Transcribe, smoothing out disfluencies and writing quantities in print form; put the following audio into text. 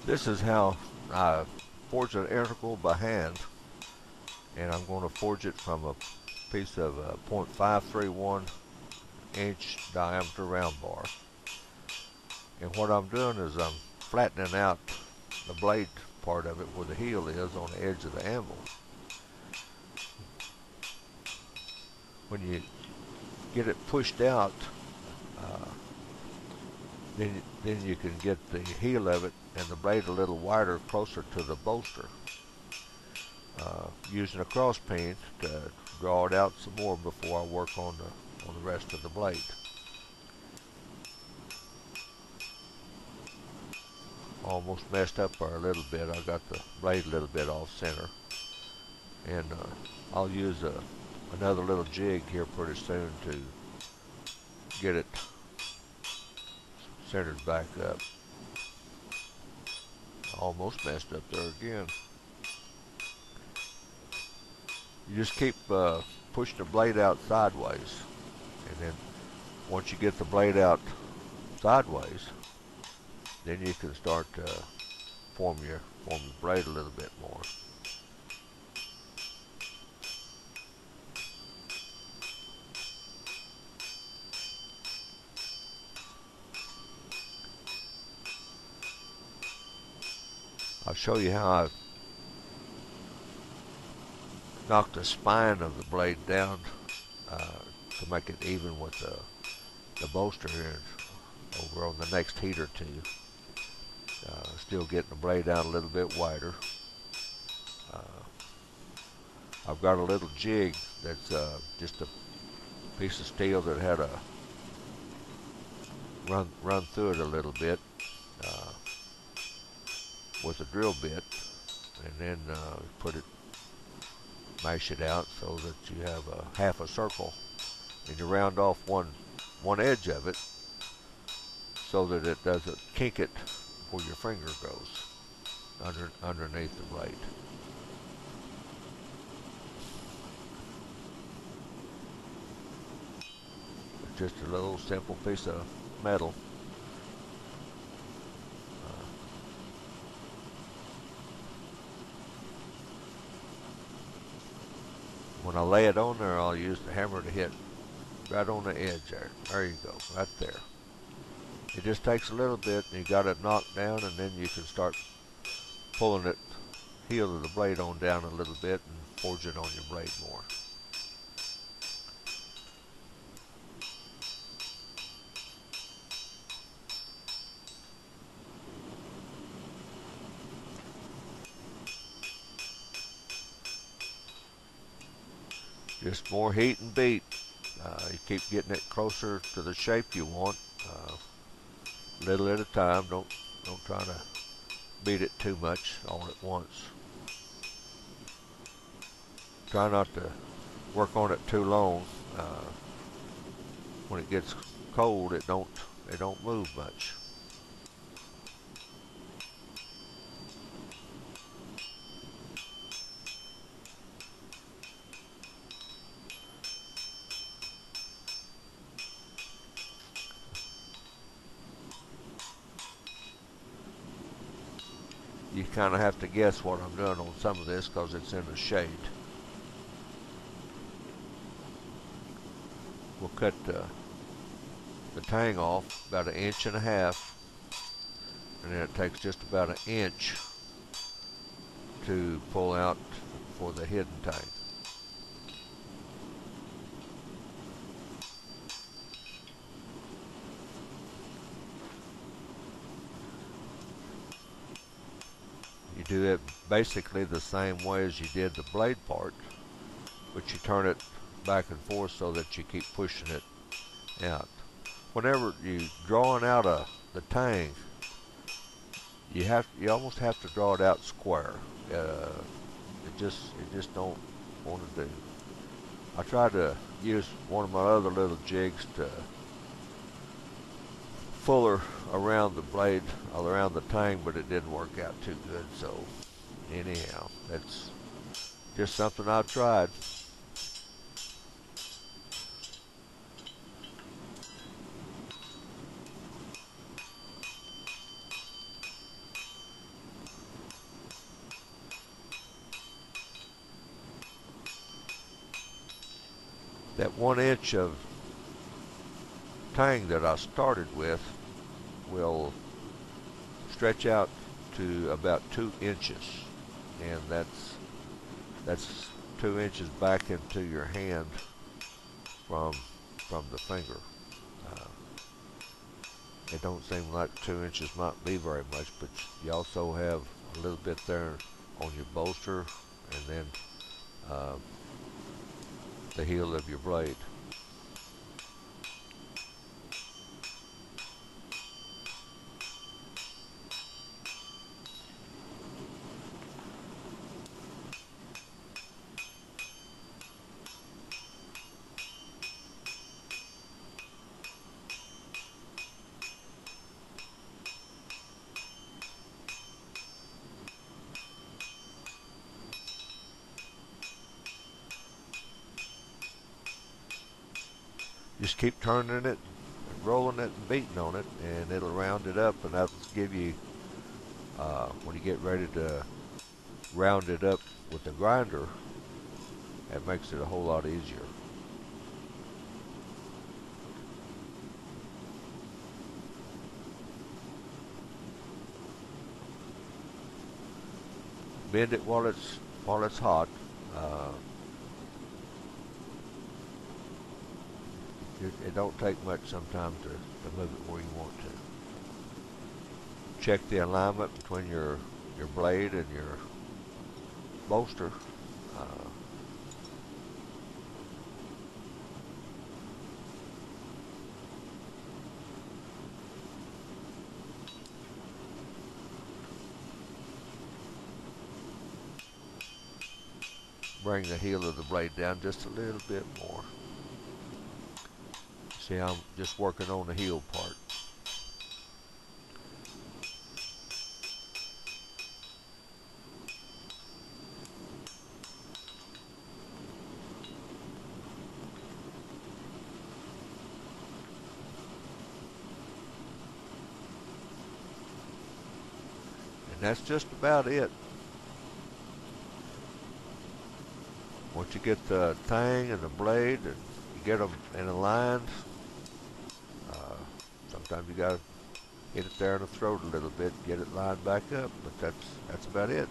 This is how I forge an integral by hand, and I'm going to forge it from a piece of 0.531 inch diameter round bar. And what I'm doing is I'm flattening out the blade part of it where the heel is on the edge of the anvil. When you get it pushed out, uh, then you can get the heel of it and the blade a little wider, closer to the bolster. Using a cross peen to draw it out some more before I work on the rest of the blade. Almost messed up there a little bit. I got the blade a little bit off center, and I'll use another little jig here pretty soon to get it centered back up. Almost messed up there again. You just keep pushing the blade out sideways, and then once you get the blade out sideways, then you can start to form your blade a little bit more. I'll show you how I knock the spine of the blade down to make it even with the bolster here over on the next heat or two. Still getting the blade out a little bit wider. I've got a little jig that's just a piece of steel that had a run through it a little bit with a drill bit, and then mash it out so that you have a half a circle, and you round off one edge of it so that it doesn't kink it where your finger goes underneath the blade. It's just a little simple piece of metal. When I lay it on there, I'll use the hammer to hit right on the edge there. There you go, right there. It just takes a little bit, and you got it knocked down, and then you can start pulling it, heel of the blade on down a little bit, and forge it on your blade more. Just more heat and beat. You keep getting it closer to the shape you want, little at a time. Don't try to beat it too much all at once. Try not to work on it too long. When it gets cold, it don't move much. You kind of have to guess what I'm doing on some of this because it's in the shade. We'll cut the tang off about 1.5 inches, and then it takes just about 1 inch to pull out for the hidden tang. You do it basically the same way as you did the blade part, but you turn it back and forth so that you keep pushing it out. Whenever you're drawing out the tang, you almost have to draw it out square. It just don't want to do. I tried to use one of my other little jigs to fuller around the blade, around the tang, but it didn't work out too good. So anyhow, that's just something I've tried. That 1 inch of tang that I started with will stretch out to about 2 inches, and that's 2 inches back into your hand from the finger. Uh, it don't seem like 2 inches might be very much, but you also have a little bit there on your bolster, and then uh, the heel of your blade. Just keep turning it, rolling it, and beating on it, and it'll round it up, and that'll give you, when you get ready to round it up with the grinder, it makes it a whole lot easier. Bend it while it's hot. Uh, it don't take much sometimes to move it where you want to. Check the alignment between your blade and your bolster. Uh, bring the heel of the blade down just a little bit more. See, I'm just working on the heel part. And that's just about it. Once you get the tang and the blade and you get them in a line, sometimes you gotta hit it there in the throat a little bit, get it lined back up, but that's about it.